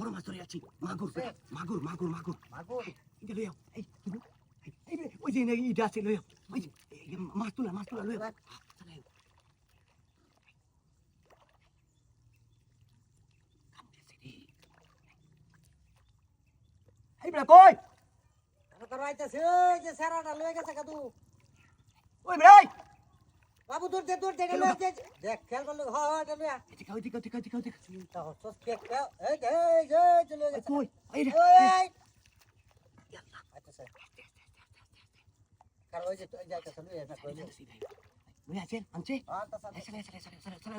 বড় মাছ ধরে যাচ্ছি মাগুর মাগুর মাগুর মাগুর মাগুর এটা লই এই ওই যে ইটা আছে লই ওই মাছ তুলা লই এই বড় কই তোর আইতাছে যে সারাটা লয়ে গেছে কাদু ওই বড় বাবু দূর দে লয়ে দে দেখ খেল করলে হয় এটা লয়ে দিকা চিন্তা হচ্ছে কে এই চলে গেছে কই এই রে ওই আইতাছে কার ওই যে যাইতাছে লয়ে না কই লই আছেন আনছে আনতাছে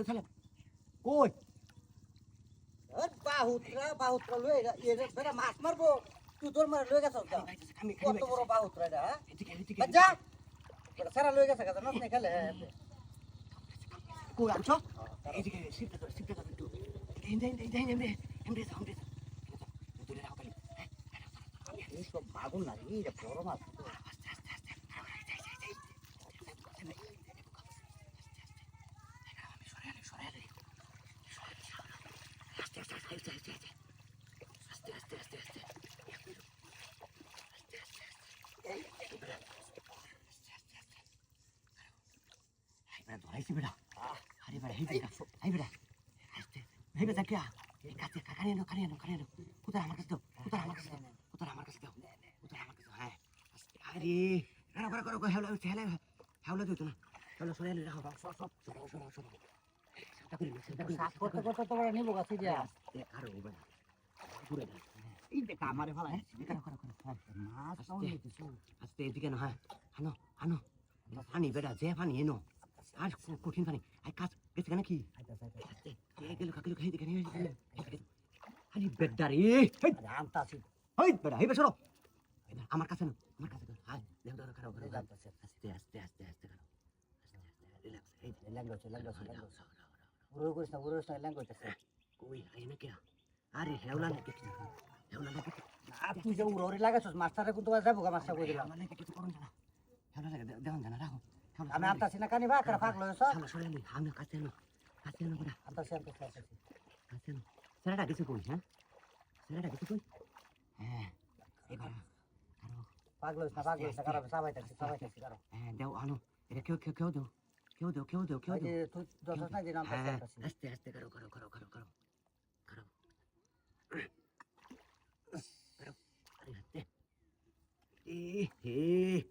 চলে কই বাহুত্রা লয়ে এর বেটা মাছ মারবো তুই তোর মার লয়ে গেছ কত বড় বাহুত্রা এটা এদিকে যা বেটা সারা লয়ে গেছে কাজ নষ্ট নাই খেলে কই আনছো এদিকে শিফট করে একটু এমরে তুলে রাখো খালি এই সব মাগুর না এই বড় মাছ ধরাইছি বেড়া আরে বেড়া এই বেড়া এই বেড়া কে কাছে কানে নো কোথায় আমার কাছে দাও কোথায় আমার কাছে দাও হ্যাঁ আরে করো হেওলা দিত না হেওলা সরে এলে রাখো সব সাত করতে তো বড় নিবো গাছি দিয়া আরে ও বেড়া ঘুরে না এই দেখ আমারে ভালো করো মাছ সাউন্ড হইতেছে আস্তে এদিকে না হ্যাঁ আনো পানি বেড়া যে পানি এনো আর কঠিন পানি আই কাজ গেছে কেন কি গেল খাই দেখে আরে বেডারি আনতাছি ওই বেড়া এই বেসরো আমার কাছে না হ্যাঁ দেহ ধরো খারাপ করে আস্তে করো রিল্যাক্স এই ল্যাঙ্গুয়েজ উড়ো করিস না ল্যাঙ্গুয়েজ কই আই না কে আরে হেওলা লাগে তুই যে উড়ো লাগাছস মাছটারে কোন তোমার যাবো মাছটা কই দিলাম মানে কিছু করুন না হেওলা লাগে দেওয়ান জানা রাখো আমি আনতাছি না কানি বা কারা পাগল হইছ আমরা সরে নি আমরা কাছে না বড়া আনতাছি কাছে না সেরাটা কিছু কই হ্যাঁ হ্যাঁ এবার পাগল হইছ না কারা সবাইতাছি কারা হ্যাঁ দাও আনো এটা কেউ দাও এই তুই দশটা না দিন আনতাছি আস্তে করো আরে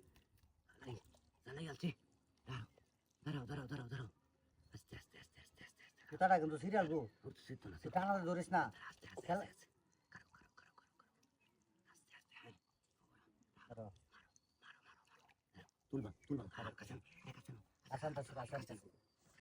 হাতে জানাই আছে দাঁড়াও আস্তে তুইটা কিন্তু সিরিয়াল গো উঠছে তো না তুই টানা ধরিস না আস্তে খেল তুলবা কাছে আসানতাছি